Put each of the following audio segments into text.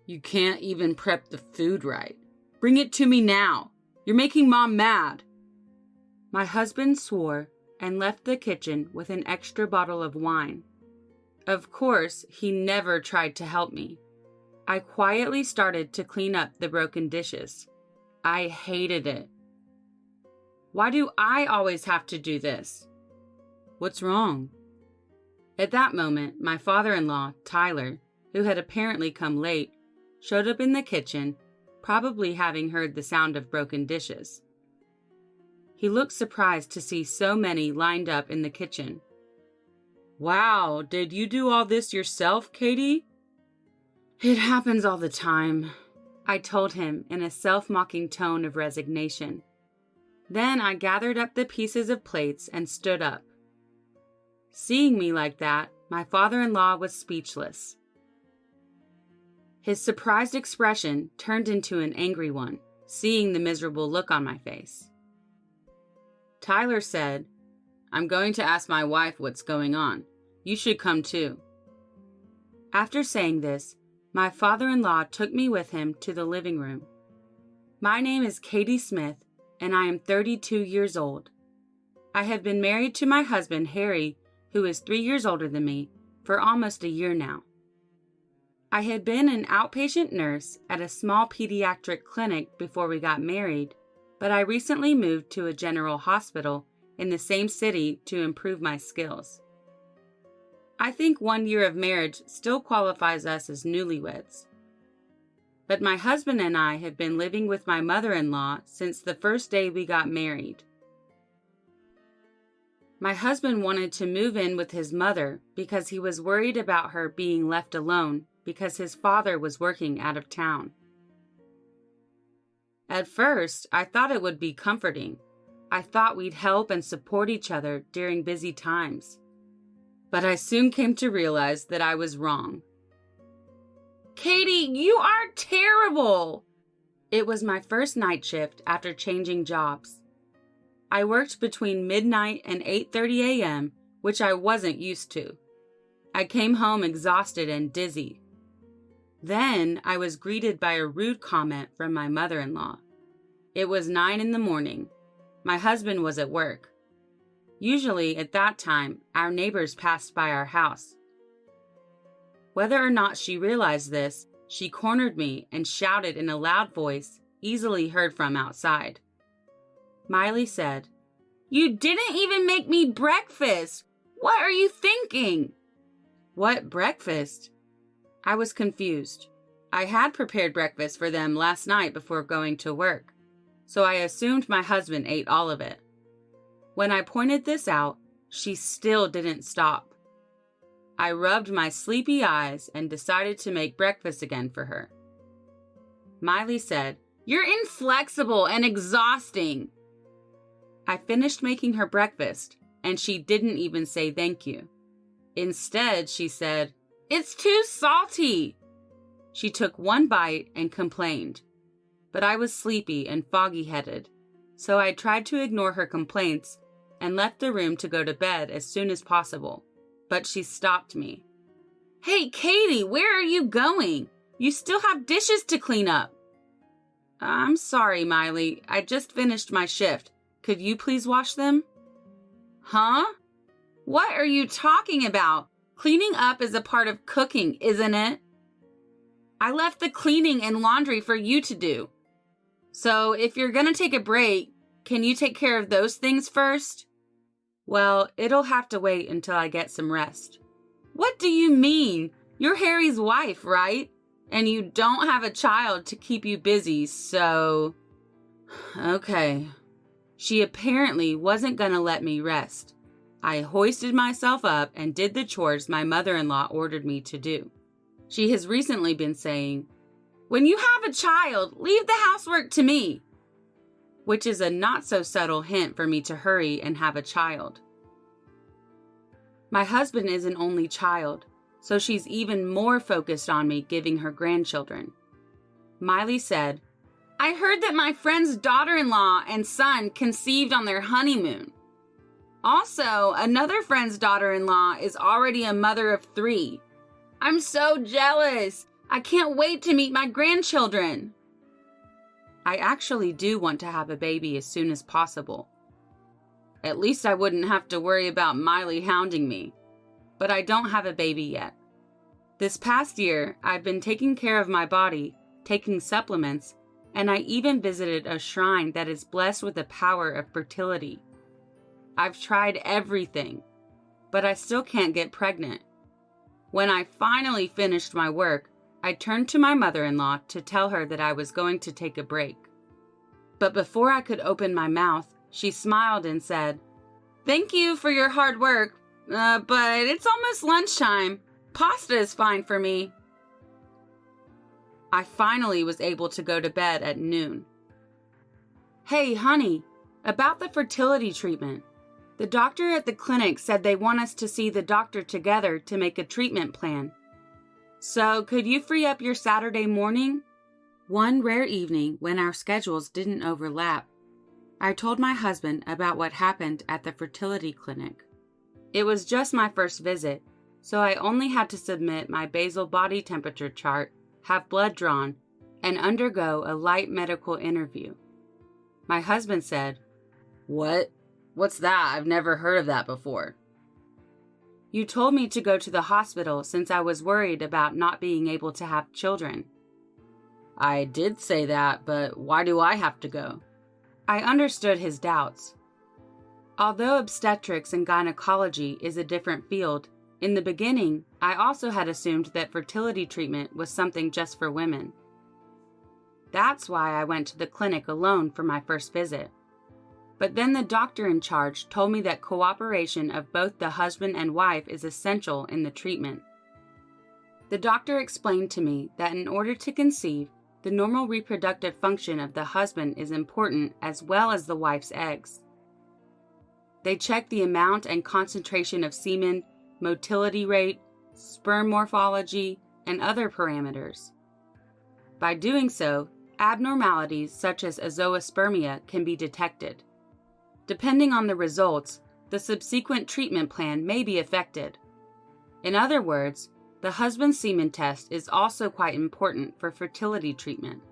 You can't even prep the food right. Bring it to me now. You're making Mom mad. My husband swore and left the kitchen with an extra bottle of wine. Of course, he never tried to help me. I quietly started to clean up the broken dishes. I hated it. Why do I always have to do this? What's wrong? At that moment, my father-in-law, Tyler, who had apparently come late, showed up in the kitchen, probably having heard the sound of broken dishes. He looked surprised to see so many lined up in the kitchen. Wow, did you do all this yourself, Katie? It happens all the time, I told him in a self-mocking tone of resignation. Then I gathered up the pieces of plates and stood up. Seeing me like that, my father-in-law was speechless. His surprised expression turned into an angry one, seeing the miserable look on my face. Tyler said, I'm going to ask my wife what's going on. You should come too. After saying this, my father-in-law took me with him to the living room. My name is Katie Smith, and I am 32 years old. I have been married to my husband, Harry, who is 3 years older than me, for almost a year now. I had been an outpatient nurse at a small pediatric clinic before we got married, but I recently moved to a general hospital in the same city to improve my skills. I think 1 year of marriage still qualifies us as newlyweds. But my husband and I have been living with my mother-in-law since the first day we got married. My husband wanted to move in with his mother because he was worried about her being left alone because his father was working out of town. At first, I thought it would be comforting. I thought we'd help and support each other during busy times. But I soon came to realize that I was wrong. Katie, you are terrible! It was my first night shift after changing jobs. I worked between midnight and 8:30 a.m., which I wasn't used to. I came home exhausted and dizzy. Then I was greeted by a rude comment from my mother-in-law. It was 9 in the morning. My husband was at work. Usually at that time, our neighbors passed by our house. Whether or not she realized this, she cornered me and shouted in a loud voice, easily heard from outside. Miley said, "You didn't even make me breakfast! What are you thinking?" What breakfast? I was confused. I had prepared breakfast for them last night before going to work, so I assumed my husband ate all of it. When I pointed this out, she still didn't stop. I rubbed my sleepy eyes and decided to make breakfast again for her. Miley said, "You're inflexible and exhausting." I finished making her breakfast, and she didn't even say thank you. Instead, she said, "It's too salty." She took one bite and complained, but I was sleepy and foggy-headed, so I tried to ignore her complaints and left the room to go to bed as soon as possible. But she stopped me. "Hey, Katie, where are you going? You still have dishes to clean up." "I'm sorry, Miley. I just finished my shift. Could you please wash them?" "Huh? What are you talking about? Cleaning up is a part of cooking, isn't it? I left the cleaning and laundry for you to do. So if you're gonna take a break, can you take care of those things first?" "Well, it'll have to wait until I get some rest." "What do you mean? You're Harry's wife, right? And you don't have a child to keep you busy, so..." Okay. She apparently wasn't gonna let me rest. I hoisted myself up and did the chores my mother-in-law ordered me to do. She has recently been saying, "When you have a child, leave the housework to me," which is a not-so-subtle hint for me to hurry and have a child. My husband is an only child, so she's even more focused on me giving her grandchildren. Miley said, "I heard that my friend's daughter-in-law and son conceived on their honeymoon. Also, another friend's daughter-in-law is already a mother of 3. I'm so jealous. I can't wait to meet my grandchildren. I actually do want to have a baby as soon as possible. At least I wouldn't have to worry about Miley hounding me. But I don't have a baby yet. This past year, I've been taking care of my body, taking supplements, and I even visited a shrine that is blessed with the power of fertility. I've tried everything, but I still can't get pregnant. When I finally finished my work, I turned to my mother-in-law to tell her that I was going to take a break. But before I could open my mouth, she smiled and said, "Thank you for your hard work, but it's almost lunchtime. Pasta is fine for me." I finally was able to go to bed at noon. "Hey, honey, about the fertility treatment. The doctor at the clinic said they want us to see the doctor together to make a treatment plan. So could you free up your Saturday morning?" One rare evening when our schedules didn't overlap, I told my husband about what happened at the fertility clinic. It was just my first visit, so I only had to submit my basal body temperature chart, have blood drawn, and undergo a light medical interview. My husband said, "What? What's that? I've never heard of that before." "You told me to go to the hospital since I was worried about not being able to have children." "I did say that, but why do I have to go?" I understood his doubts. Although obstetrics and gynecology is a different field, in the beginning, I also had assumed that fertility treatment was something just for women. That's why I went to the clinic alone for my first visit. But then the doctor in charge told me that cooperation of both the husband and wife is essential in the treatment. The doctor explained to me that in order to conceive, the normal reproductive function of the husband is important as well as the wife's eggs. They check the amount and concentration of semen, motility rate, sperm morphology, and other parameters. By doing so, abnormalities such as azoospermia can be detected. Depending on the results, the subsequent treatment plan may be affected. In other words, the husband's semen test is also quite important for fertility treatment.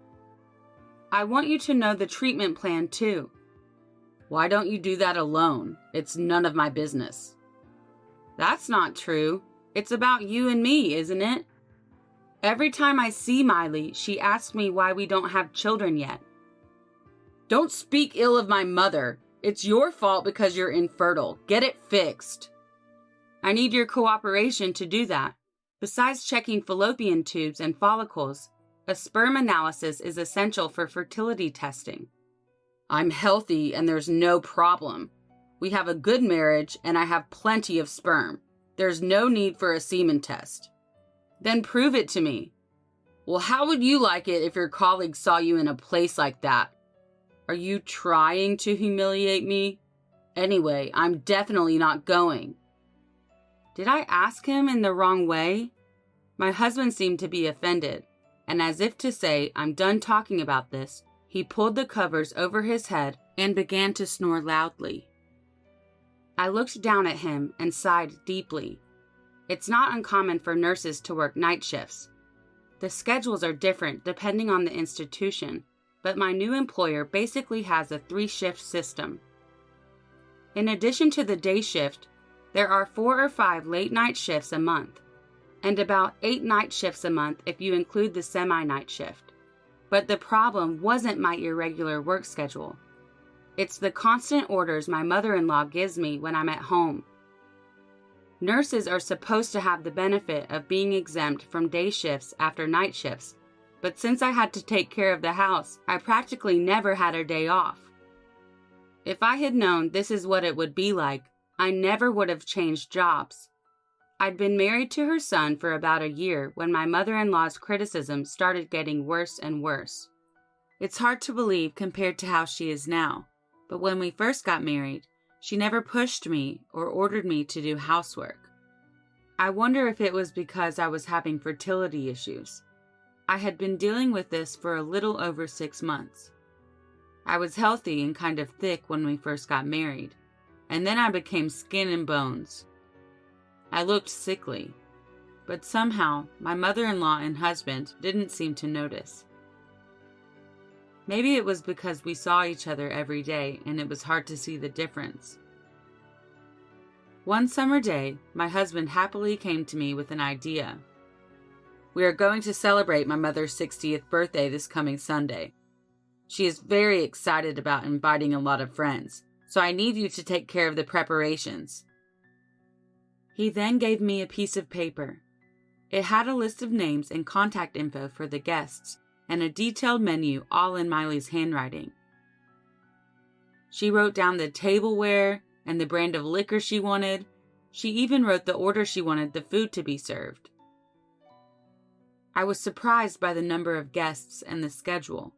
I want you to know the treatment plan too. Why don't you do that alone? It's none of my business. That's not true. It's about you and me, isn't it? Every time I see Miley, she asks me why we don't have children yet. Don't speak ill of my mother. It's your fault because you're infertile. Get it fixed. I need your cooperation to do that. Besides checking fallopian tubes and follicles, a sperm analysis is essential for fertility testing. I'm healthy and there's no problem. We have a good marriage and I have plenty of sperm. There's no need for a semen test. Then prove it to me. Well, how would you like it if your colleagues saw you in a place like that? Are you trying to humiliate me? Anyway, I'm definitely not going. Did I ask him in the wrong way? My husband seemed to be offended, and as if to say, I'm done talking about this, he pulled the covers over his head and began to snore loudly. I looked down at him and sighed deeply. It's not uncommon for nurses to work night shifts. The schedules are different depending on the institution, but my new employer basically has a 3-shift system. In addition to the day shift, there are 4 or 5 late night shifts a month, and about 8 night shifts a month if you include the semi-night shift. But the problem wasn't my irregular work schedule. It's the constant orders my mother-in-law gives me when I'm at home. Nurses are supposed to have the benefit of being exempt from day shifts after night shifts, but since I had to take care of the house, I practically never had a day off. If I had known this is what it would be like, I never would have changed jobs. I'd been married to her son for about a year when my mother-in-law's criticism started getting worse and worse. It's hard to believe compared to how she is now, but when we first got married, she never pushed me or ordered me to do housework. I wonder if it was because I was having fertility issues. I had been dealing with this for a little over 6 months. I was healthy and kind of thick when we first got married, and then I became skin and bones. I looked sickly. but somehow my mother-in-law and husband didn't seem to notice. Maybe it was because we saw each other every day and it was hard to see the difference. One summer day, my husband happily came to me with an idea. We are going to celebrate my mother's 60th birthday this coming Sunday. She is very excited about inviting a lot of friends, so I need you to take care of the preparations. He then gave me a piece of paper. It had a list of names and contact info for the guests and a detailed menu all in Miley's handwriting. She wrote down the tableware and the brand of liquor she wanted. She even wrote the order she wanted the food to be served. I was surprised by the number of guests and the schedule.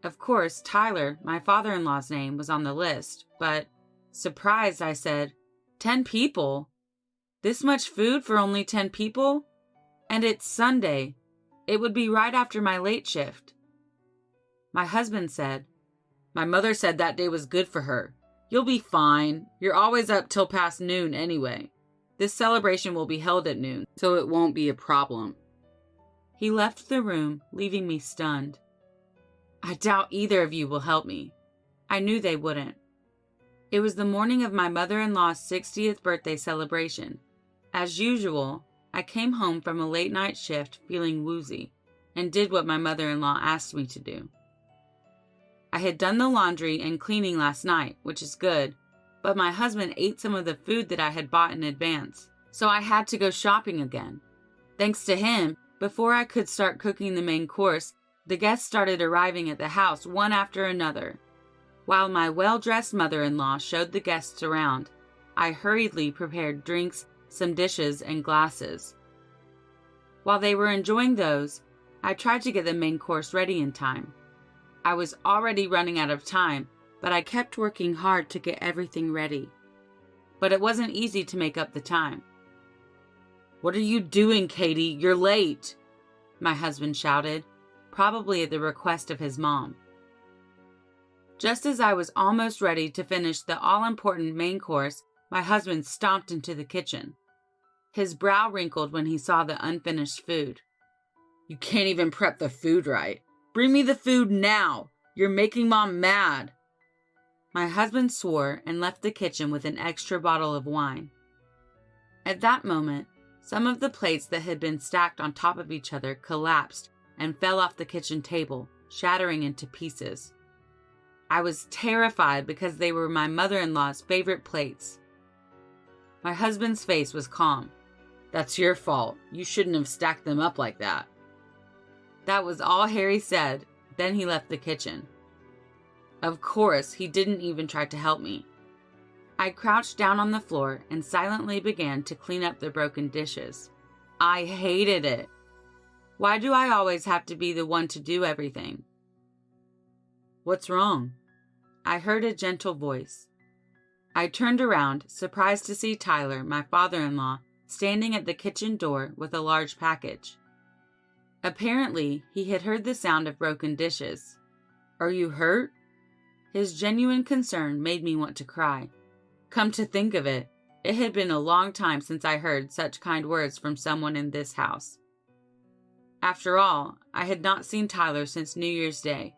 Of course, Tyler, my father-in-law's name, was on the list, but, surprised, I said, 10 people? This much food for only 10 people? And it's Sunday. It would be right after my late shift. My husband said, "My mother said that day was good for her. You'll be fine. You're always up till past noon anyway. This celebration will be held at noon, so it won't be a problem." He left the room, leaving me stunned. I doubt either of you will help me. I knew they wouldn't. It was the morning of my mother-in-law's 60th birthday celebration. As usual, I came home from a late night shift feeling woozy and did what my mother-in-law asked me to do. I had done the laundry and cleaning last night, which is good, but my husband ate some of the food that I had bought in advance, so I had to go shopping again. Thanks to him, before I could start cooking the main course, the guests started arriving at the house one after another. While my well-dressed mother-in-law showed the guests around, I hurriedly prepared drinks, some dishes, and glasses. While they were enjoying those, I tried to get the main course ready in time. I was already running out of time, but I kept working hard to get everything ready. But it wasn't easy to make up the time. "What are you doing, Katie? You're late!" my husband shouted, probably at the request of his mom. Just as I was almost ready to finish the all-important main course, my husband stomped into the kitchen. His brow wrinkled when he saw the unfinished food. "You can't even prep the food right. Bring me the food now! You're making Mom mad!" My husband swore and left the kitchen with an extra bottle of wine. At that moment, some of the plates that had been stacked on top of each other collapsed and fell off the kitchen table, shattering into pieces. I was terrified because they were my mother-in-law's favorite plates. My husband's face was calm. "That's your fault. You shouldn't have stacked them up like that." That was all Harry said. Then he left the kitchen. Of course, he didn't even try to help me. I crouched down on the floor and silently began to clean up the broken dishes. I hated it. Why do I always have to be the one to do everything? "What's wrong?" I heard a gentle voice. I turned around, surprised to see Tyler, my father-in-law, standing at the kitchen door with a large package. Apparently, he had heard the sound of broken dishes. "Are you hurt?" His genuine concern made me want to cry. Come to think of it, it had been a long time since I heard such kind words from someone in this house. After all, I had not seen Tyler since New Year's Day.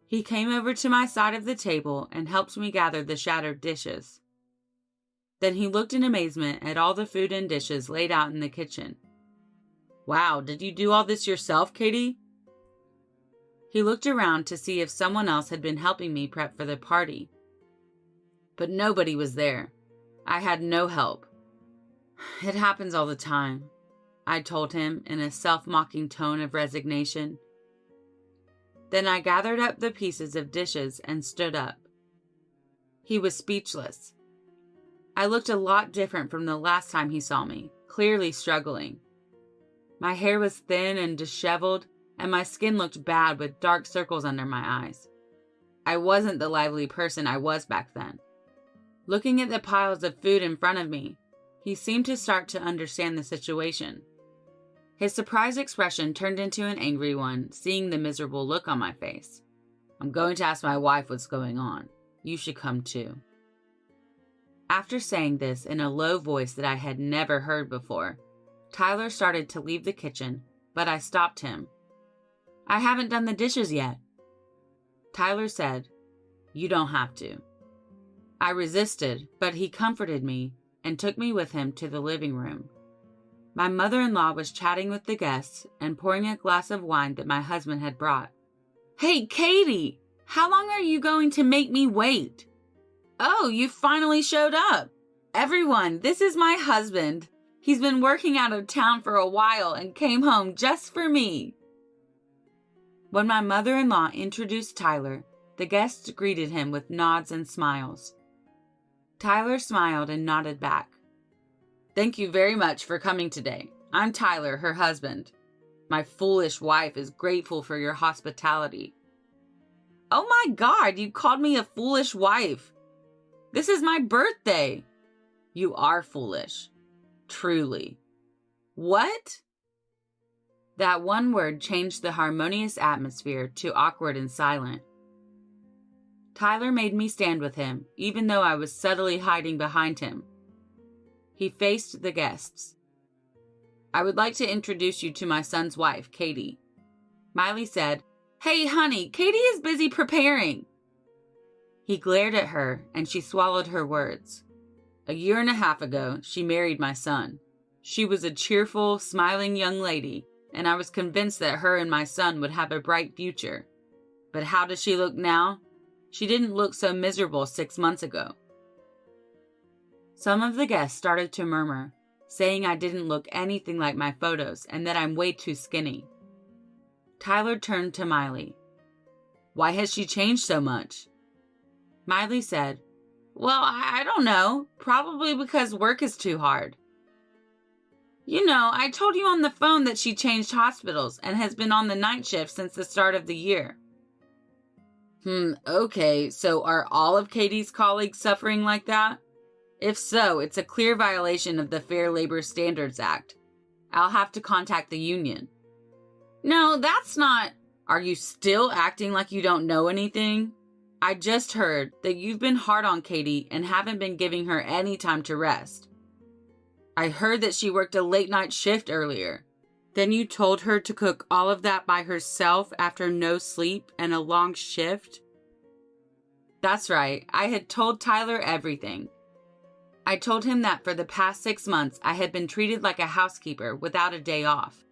He came over to my side of the table and helped me gather the shattered dishes. Then he looked in amazement at all the food and dishes laid out in the kitchen. "Wow, did you do all this yourself, Katie?" He looked around to see if someone else had been helping me prep for the party. But nobody was there. I had no help. "It happens all the time," I told him in a self-mocking tone of resignation. Then I gathered up the pieces of dishes and stood up. He was speechless. I looked a lot different from the last time he saw me, clearly struggling. My hair was thin and disheveled, and my skin looked bad with dark circles under my eyes. I wasn't the lively person I was back then. Looking at the piles of food in front of me, he seemed to start to understand the situation. His surprised expression turned into an angry one, seeing the miserable look on my face. "I'm going to ask my wife what's going on. You should come too." After saying this in a low voice that I had never heard before, Tyler started to leave the kitchen, but I stopped him. "I haven't done the dishes yet." Tyler said, "You don't have to." I resisted, but he comforted me and took me with him to the living room. My mother-in-law was chatting with the guests and pouring a glass of wine that my husband had brought. "Hey, Katie, how long are you going to make me wait?" "Oh, you finally showed up. Everyone, this is my husband. He's been working out of town for a while and came home just for me." When my mother-in-law introduced Tyler, the guests greeted him with nods and smiles. Tyler smiled and nodded back. "Thank you very much for coming today. I'm Tyler, her husband. My foolish wife is grateful for your hospitality." "Oh my God, you called me a foolish wife. This is my birthday." "You are foolish. Truly." "What?" That one word changed the harmonious atmosphere to awkward and silent. Tyler made me stand with him, even though I was subtly hiding behind him. He faced the guests. "I would like to introduce you to my son's wife, Katie." Miley said, "Hey, honey, Katie is busy preparing." He glared at her, and she swallowed her words. "A year and a half ago, she married my son. She was a cheerful, smiling young lady, and I was convinced that her and my son would have a bright future. But how does she look now? She didn't look so miserable 6 months ago." Some of the guests started to murmur, saying I didn't look anything like my photos and that I'm way too skinny. Tyler turned to Miley. "Why has she changed so much?" Miley said, "Well, I don't know. Probably because work is too hard." "You know, I told you on the phone that she changed hospitals and has been on the night shift since the start of the year." Okay, so are all of Katie's colleagues suffering like that? If so, it's a clear violation of the Fair Labor Standards Act. I'll have to contact the union." "No, that's not..." "Are you still acting like you don't know anything? I just heard that you've been hard on Katie and haven't been giving her any time to rest. I heard that she worked a late night shift earlier. Then you told her to cook all of that by herself after no sleep and a long shift?" "That's right. I had told Tyler everything. I told him that for the past 6 months I had been treated like a housekeeper without a day off."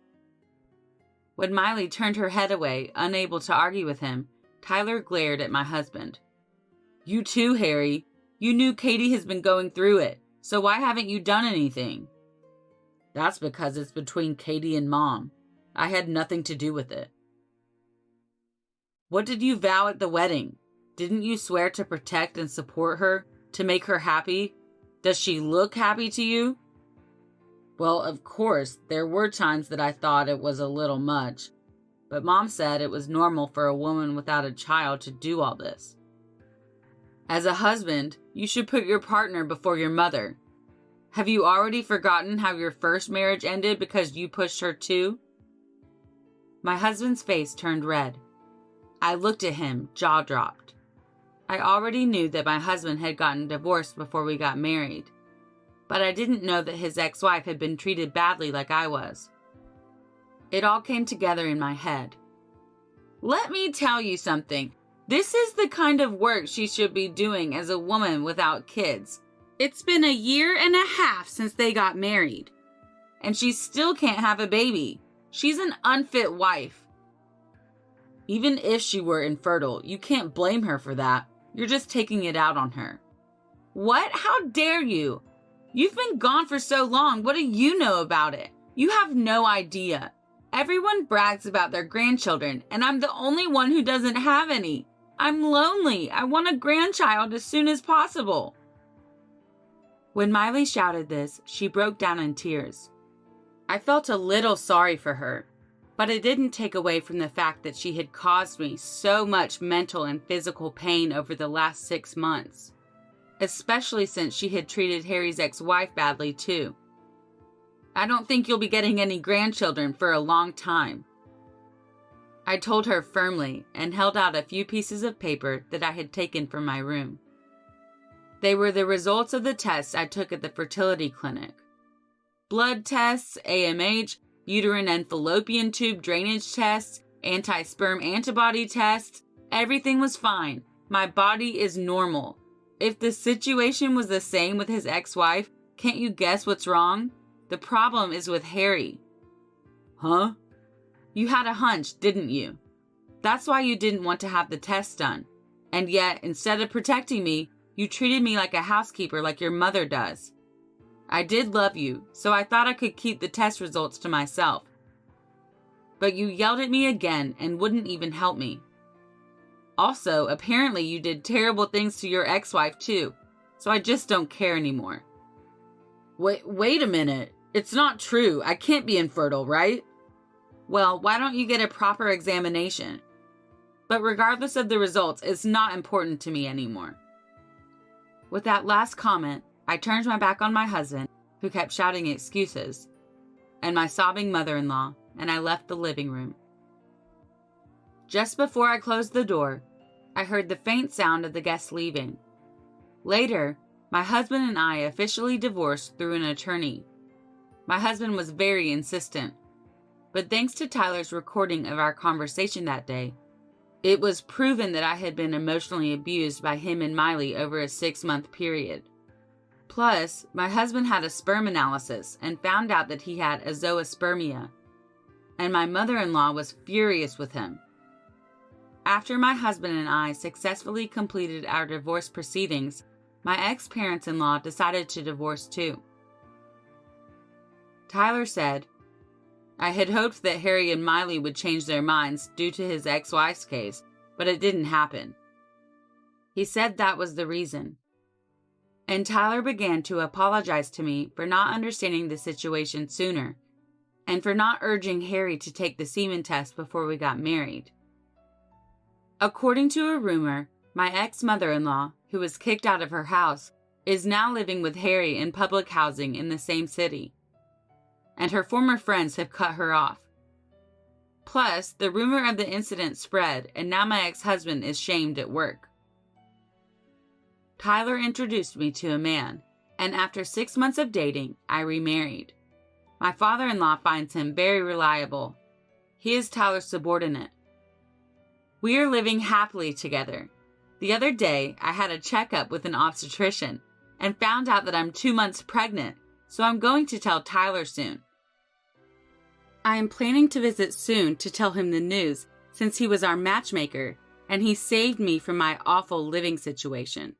When Miley turned her head away, unable to argue with him, Tyler glared at my husband. "You too, Harry. You knew Katie has been going through it, so why haven't you done anything?" "That's because it's between Katie and Mom. I had nothing to do with it." "What did you vow at the wedding? Didn't you swear to protect and support her, to make her happy? Does she look happy to you?" "Well, of course, there were times that I thought it was a little much, but Mom said it was normal for a woman without a child to do all this." "As a husband, you should put your partner before your mother. Have you already forgotten how your first marriage ended because you pushed her too?" My husband's face turned red. I looked at him, jaw dropped. I already knew that my husband had gotten divorced before we got married, but I didn't know that his ex-wife had been treated badly like I was. It all came together in my head. "Let me tell you something. This is the kind of work she should be doing as a woman without kids. It's been a year and a half since they got married, and she still can't have a baby. She's an unfit wife." "Even if she were infertile, you can't blame her for that. You're just taking it out on her." "What? How dare you? You've been gone for so long. What do you know about it? You have no idea. Everyone brags about their grandchildren, and I'm the only one who doesn't have any. I'm lonely. I want a grandchild as soon as possible." When Miley shouted this, she broke down in tears. I felt a little sorry for her, but it didn't take away from the fact that she had caused me so much mental and physical pain over the last 6 months, especially since she had treated Harry's ex-wife badly too. "I don't think you'll be getting any grandchildren for a long time." I told her firmly and held out a few pieces of paper that I had taken from my room. They were the results of the tests I took at the fertility clinic. blood tests, AMH, uterine and fallopian tube drainage tests, anti-sperm antibody tests. Everything was fine. My body is normal. If the situation was the same with his ex-wife, can't you guess what's wrong? The problem is with Harry. Huh? You had a hunch, didn't you? That's why you didn't want to have the test done. And yet, instead of protecting me, you treated me like a housekeeper like your mother does. I did love you, so I thought I could keep the test results to myself. But you yelled at me again and wouldn't even help me. Also, apparently you did terrible things to your ex-wife too, so I just don't care anymore. Wait a minute. It's not true. I can't be infertile, right? Well, why don't you get a proper examination? But regardless of the results, it's not important to me anymore. With that last comment, I turned my back on my husband, who kept shouting excuses, and my sobbing mother-in-law, and I left the living room. Just before I closed the door, I heard the faint sound of the guests leaving. Later, my husband and I officially divorced through an attorney. My husband was very insistent, but thanks to Tyler's recording of our conversation that day, it was proven that I had been emotionally abused by him and Miley over a 6-month period. Plus, my husband had a sperm analysis and found out that he had a zoospermia, and my mother-in-law was furious with him. After my husband and I successfully completed our divorce proceedings, my ex-parents-in-law decided to divorce too. Tyler said, I had hoped that Harry and Miley would change their minds due to his ex-wife's case, but it didn't happen. He said that was the reason. And Tyler began to apologize to me for not understanding the situation sooner, and for not urging Harry to take the semen test before we got married. According to a rumor, my ex-mother-in-law, who was kicked out of her house, is now living with Harry in public housing in the same city. And her former friends have cut her off. Plus, the rumor of the incident spread, and now my ex-husband is shamed at work. Tyler introduced me to a man, and after 6 months of dating, I remarried. My father-in-law finds him very reliable. He is Tyler's subordinate. We are living happily together. The other day, I had a checkup with an obstetrician, and found out that I'm 2 months pregnant, so I'm going to tell Tyler soon. I am planning to visit soon to tell him the news, since he was our matchmaker, and he saved me from my awful living situation.